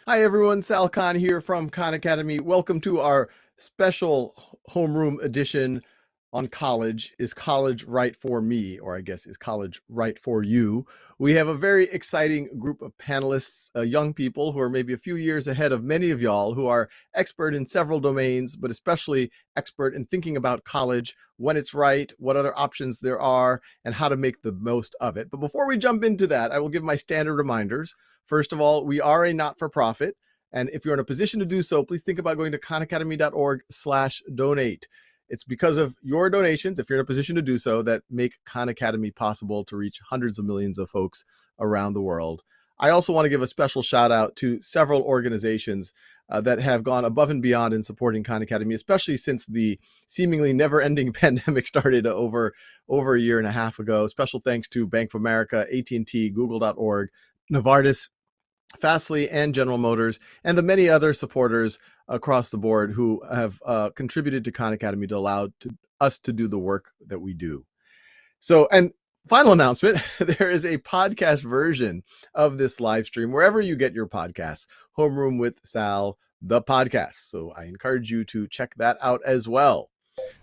Hi everyone, Sal Khan here from Khan Academy. Welcome to our special homeroom edition on college. Is college right for me? Or I guess, is college right for you? We have a very exciting group of panelists, young people who are maybe a few years ahead of many of y'all, who are expert in several domains, but especially expert in thinking about college, when it's right, what other options there are, and how to make the most of it. But before we jump into that, I will give my standard reminders. First of all, we are a not-for-profit, and if you're in a position to do so, please think about going to khanacademy.org/donate. It's because of your donations, if you're in a position to do so, that make Khan Academy possible to reach hundreds of millions of folks around the world. I also want to give a special shout out to several organizations that have gone above and beyond in supporting Khan Academy, especially since the seemingly never-ending pandemic started over a year and a half ago. Special thanks to Bank of America, AT&T, Google.org, Novartis, Fastly, and General Motors, and the many other supporters across the board who have contributed to Khan Academy to allow us to do the work that we do. So, and final announcement, there is a podcast version of this live stream wherever you get your podcasts. Homeroom with Sal, the podcast. So I encourage you to check that out as well.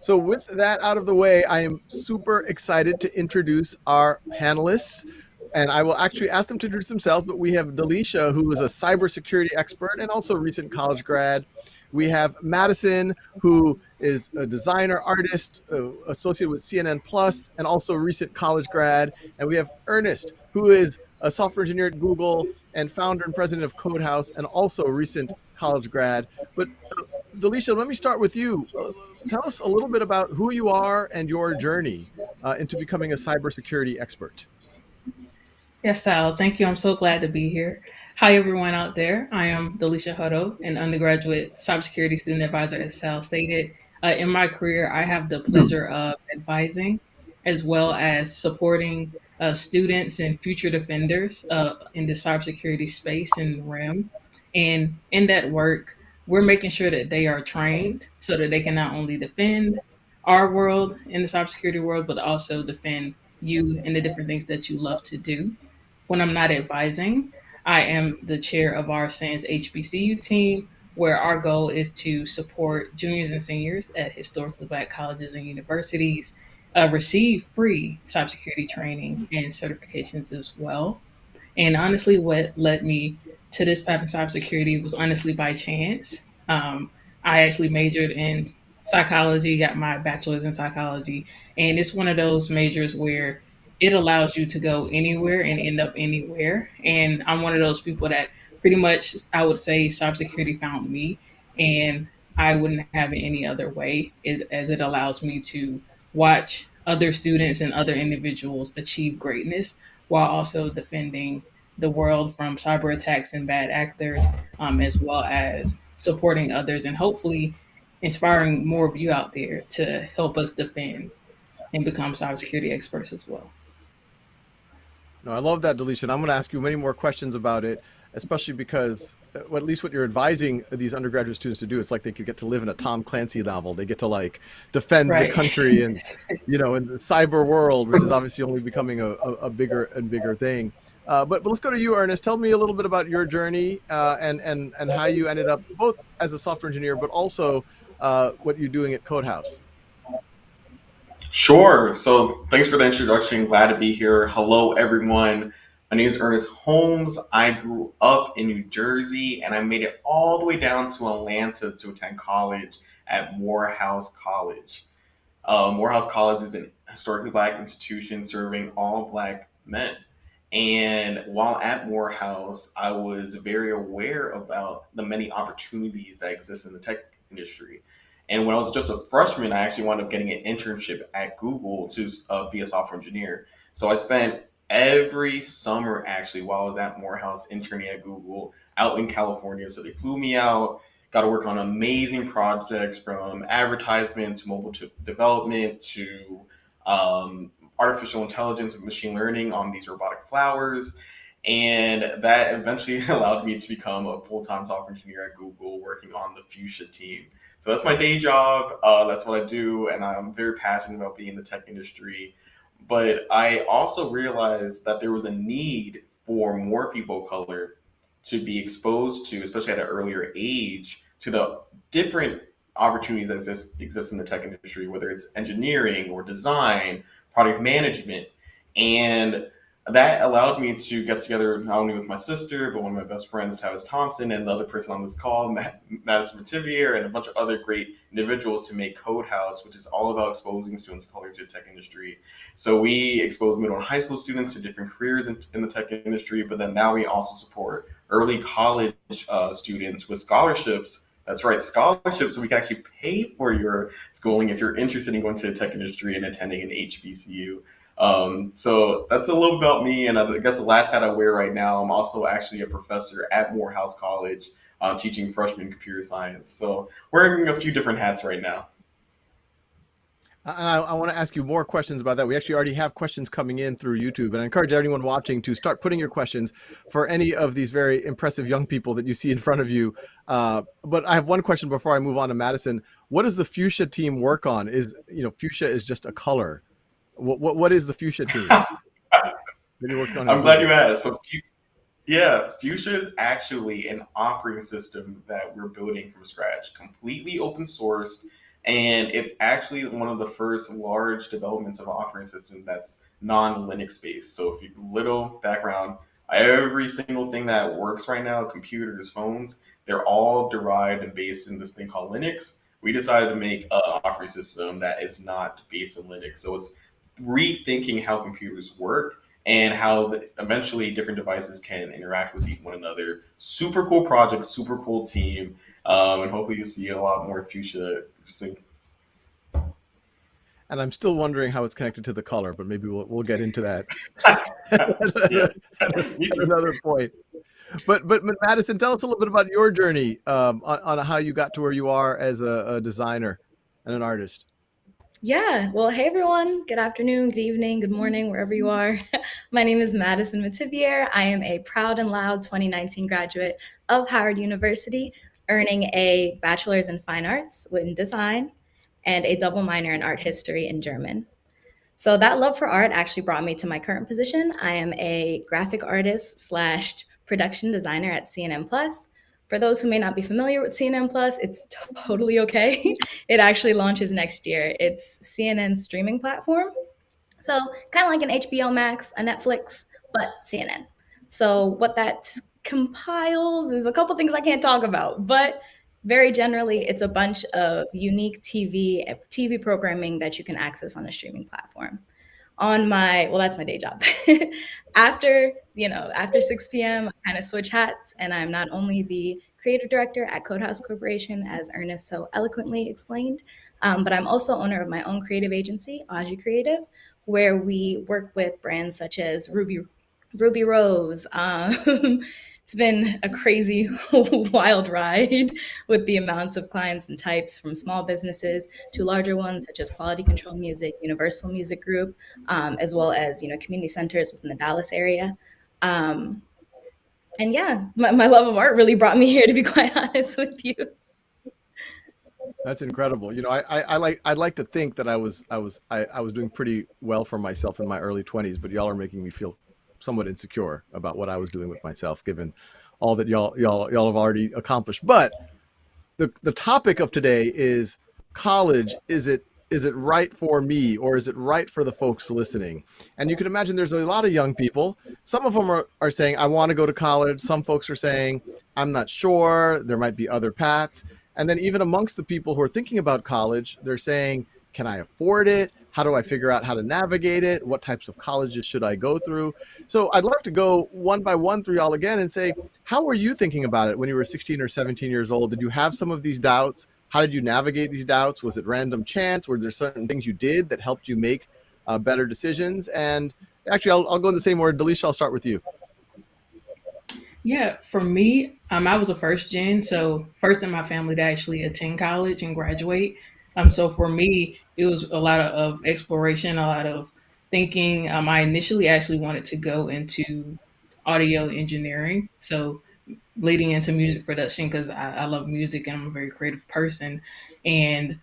So with that out of the way, I am super excited to introduce our panelists. And I will actually ask them to introduce themselves, but we have Delicia, who is a cybersecurity expert and also a recent college grad. We have Madison, who is a designer, artist, associated with CNN Plus, and also a recent college grad. And we have Ernest, who is a software engineer at Google and founder and president of Codehouse, and also a recent college grad. But Delicia, let me start with you. Tell us a little bit about who you are and your journey into becoming a cybersecurity expert. Yes, Sal. Thank you. I'm so glad to be here. Hi, everyone out there. I am Delicia Hutto, an undergraduate cybersecurity student advisor, as Sal stated. In my career, I have the pleasure of advising as well as supporting students and future defenders in the cybersecurity space and realm. And in that work, we're making sure that they are trained so that they can not only defend our world in the cybersecurity world, but also defend you and the different things that you love to do. When I'm not advising, I am the chair of our SANS HBCU team, where our goal is to support juniors and seniors at historically Black colleges and universities receive free cybersecurity training and certifications as well. And honestly, what led me to this path in cybersecurity was honestly by chance. I actually majored in psychology, got my bachelor's in psychology, and it's one of those majors where it allows you to go anywhere and end up anywhere. And I'm one of those people that pretty much, I would say, cybersecurity found me, and I wouldn't have it any other way, as it allows me to watch other students and other individuals achieve greatness while also defending the world from cyber attacks and bad actors, as well as supporting others and hopefully inspiring more of you out there to help us defend and become cybersecurity experts as well. No, I love that, Delicia. And I'm going to ask you many more questions about it, especially because, well, at least what you're advising these undergraduate students to do, it's like they could get to live in a Tom Clancy novel. They get to like defend the Right. country and, in the cyber world, which is obviously only becoming a bigger and bigger thing. But let's go to you, Ernest. Tell me a little bit about your journey and how you ended up both as a software engineer, but also what you're doing at Codehouse. Sure. So thanks for the introduction. Glad to be here. Hello, everyone. My name is Ernest Holmes. I grew up in New Jersey and I made it all the way down to Atlanta to attend college at Morehouse College. Morehouse College is an historically Black institution serving all Black men. And while at Morehouse, I was very aware about the many opportunities that exist in the tech industry. And when I was just a freshman, I actually wound up getting an internship at Google to be a software engineer. So I spent every summer actually while I was at Morehouse interning at Google out in California. So they flew me out, got to work on amazing projects from advertisement to mobile development to artificial intelligence and machine learning on these robotic flowers. And that eventually allowed me to become a full time software engineer at Google working on the Fuchsia team. So that's my day job. That's what I do. And I'm very passionate about being in the tech industry. But I also realized that there was a need for more people of color to be exposed to, especially at an earlier age, to the different opportunities that exist in the tech industry, whether it's engineering or design, product management. And that allowed me to get together not only with my sister, but one of my best friends, Tavis Thompson, and the other person on this call, Madison Mativier, and a bunch of other great individuals to make Code House, which is all about exposing students of color to the tech industry. So we expose middle and high school students to different careers in the tech industry, but then now we also support early college students with scholarships. That's right, scholarships, so we can actually pay for your schooling if you're interested in going to the tech industry and attending an HBCU. So that's a little about me, and I guess the last hat I wear right now, I'm also actually a professor at Morehouse College, teaching freshman computer science. So wearing a few different hats right now. And I want to ask you more questions about that. We actually already have questions coming in through YouTube, and I encourage anyone watching to start putting your questions for any of these very impressive young people that you see in front of you. But I have one question before I move on to Madison. What does the Fuchsia team work on? Fuchsia is just a color. What is the Fuchsia team that you worked on? I'm glad you asked. So yeah, Fuchsia is actually an operating system that we're building from scratch, completely open source, and it's actually one of the first large developments of an operating system that's non-Linux based. So if you little background, every single thing that works right now, computers, phones, they're all derived and based in this thing called Linux. We decided to make an operating system that is not based in Linux. So it's rethinking how computers work and how eventually different devices can interact with one another. Super cool project, super cool team, and hopefully you'll see a lot more Fuchsia soon. And I'm still wondering how it's connected to the color, but maybe we'll get into that at another point. But Madison, tell us a little bit about your journey on how you got to where you are as a designer and an artist. Yeah, well, hey everyone. Good afternoon, good evening, good morning, wherever you are. My name is Madison Mativier. I am a proud and loud 2019 graduate of Howard University, earning a bachelor's in fine arts in design and a double minor in art history and German. So that love for art actually brought me to my current position. I am a graphic artist slash production designer at CNN Plus. For those who may not be familiar with CNN Plus, it's totally okay. It actually launches next year. It's CNN's streaming platform. So kind of like an HBO Max, a Netflix, but CNN. So what that compiles is a couple things I can't talk about, but very generally, it's a bunch of unique TV programming that you can access on a streaming platform. That's my day job. After 6 p.m., I kind of switch hats, and I'm not only the creative director at Codehouse Corporation, as Ernest so eloquently explained, but I'm also owner of my own creative agency, Aji Creative, where we work with brands such as Ruby Rose. It's been a crazy, wild ride with the amounts of clients and types from small businesses to larger ones such as Quality Control Music, Universal Music Group, as well as community centers within the Dallas area. And yeah, my love of art really brought me here, to be quite honest with you. That's incredible. I'd like to think that I was doing pretty well for myself in my early 20s, but y'all are making me feel somewhat insecure about what I was doing with myself, given all that y'all have already accomplished. But the topic of today is college. Is it right for me, or is it right for the folks listening? And you can imagine there's a lot of young people. Some of them are saying, I want to go to college. Some folks are saying, I'm not sure. There might be other paths. And then even amongst the people who are thinking about college, they're saying, can I afford it? How do I figure out how to navigate it? What types of colleges should I go through? So I'd like to go one by one through y'all again and say, how were you thinking about it when you were 16 or 17 years old? Did you have some of these doubts? How did you navigate these doubts? Was it random chance? Were there certain things you did that helped you make better decisions? And actually, I'll go in the same order. Delicia, I'll start with you. Yeah, for me, I was a first gen, so first in my family to actually attend college and graduate. So for me, it was a lot of exploration, a lot of thinking. I initially actually wanted to go into audio engineering, so leading into music production because I love music and I'm a very creative person. And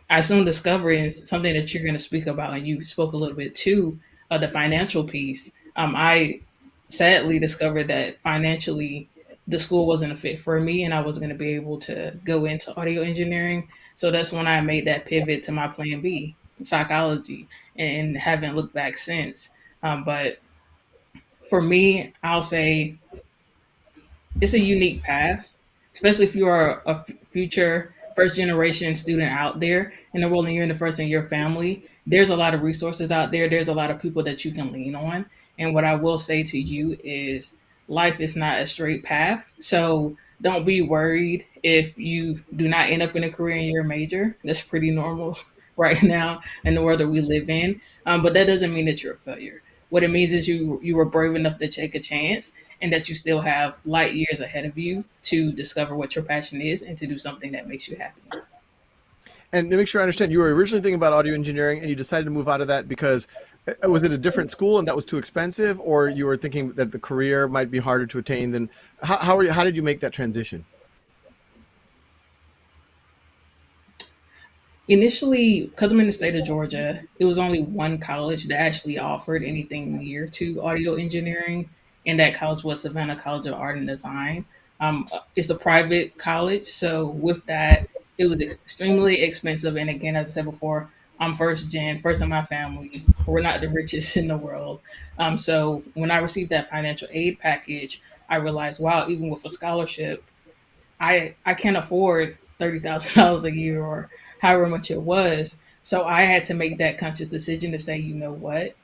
I soon discovered, and it's something that you're going to speak about, and you spoke a little bit too, the financial piece. I sadly discovered that financially, the school wasn't a fit for me and I wasn't going to be able to go into audio engineering. So that's when I made that pivot to my plan B, psychology, and haven't looked back since. But for me, I'll say it's a unique path, especially if you are a future first generation student out there in the world and you're in the first in your family. There's a lot of resources out there. There's a lot of people that you can lean on. And what I will say to you is life is not a straight path. So don't be worried if you do not end up in a career in your major. That's pretty normal right now in the world that we live in. But that doesn't mean that you're a failure. What it means is you were brave enough to take a chance and that you still have light years ahead of you to discover what your passion is and to do something that makes you happy. And to make sure I understand, you were originally thinking about audio engineering and you decided to move out of that because was it a different school and that was too expensive, or you were thinking that the career might be harder to attain than how did you make that transition? Initially, because I'm in the state of Georgia, it was only one college that actually offered anything near to audio engineering, and that college was Savannah College of Art and Design. It's a private college, so with that, it was extremely expensive. And again, as I said before, I'm first gen, first in my family. We're not the richest in the world. So when I received that financial aid package, I realized, wow, even with a scholarship, I can't afford $30,000 a year or however much it was. So I had to make that conscious decision to say, you know what,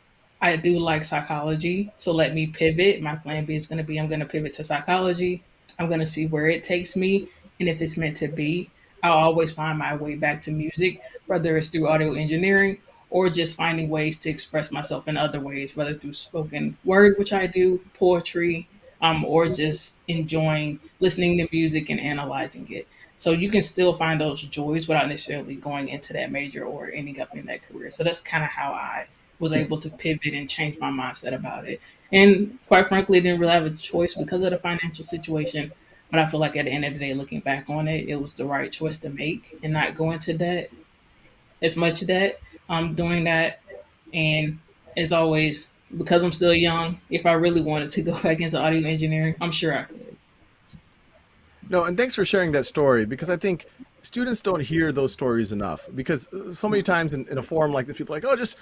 I do like psychology, so let me pivot. My plan B is going to be I'm going to pivot to psychology. I'm going to see where it takes me, and if it's meant to be, I'll always find my way back to music, whether it's through audio engineering or just finding ways to express myself in other ways, whether through spoken word, which I do, poetry, or just enjoying listening to music and analyzing it. So you can still find those joys without necessarily going into that major or ending up in that career. So that's kind of how I was able to pivot and change my mindset about it. And quite frankly, didn't really have a choice because of the financial situation. But I feel like at the end of the day, looking back on it, it was the right choice to make and not go into debt, as much debt, doing that. And as always, because I'm still young, if I really wanted to go back into audio engineering, I'm sure I could. No, and thanks for sharing that story because I think students don't hear those stories enough because so many times in a forum like this, people are like, oh, just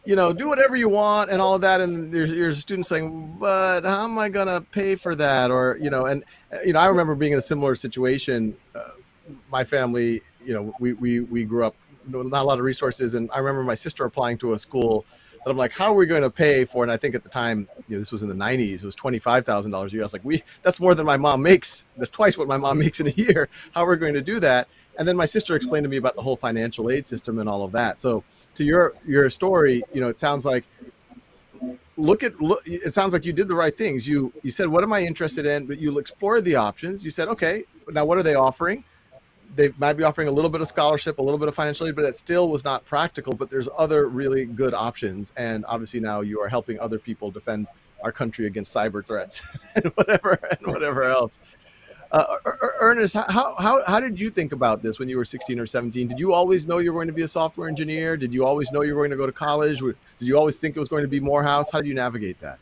do whatever you want and all of that. And there's a student saying, but how am I going to pay for that? Or, I remember being in a similar situation. My family, we grew up, not a lot of resources. And I remember my sister applying to a school that I'm like, how are we going to pay for? And I think at the time, this was in the 90s, it was $25,000 a year. I was like, that's more than my mom makes. That's twice what my mom makes in a year. How are we going to do that? And then my sister explained to me about the whole financial aid system and all of that. So to your story, it sounds like it sounds like you did the right things. You said, what am I interested in? But you explored the options. You said, okay, now what are they offering? They might be offering a little bit of scholarship, a little bit of financial aid, but it still was not practical. But there's other really good options. And obviously now you are helping other people defend our country against cyber threats and whatever else. Ernest, how did you think about this when you were 16 or 17? Did you always know you were going to be a software engineer? Did you always know you were going to go to college? Did you always think it was going to be Morehouse? How did you navigate that?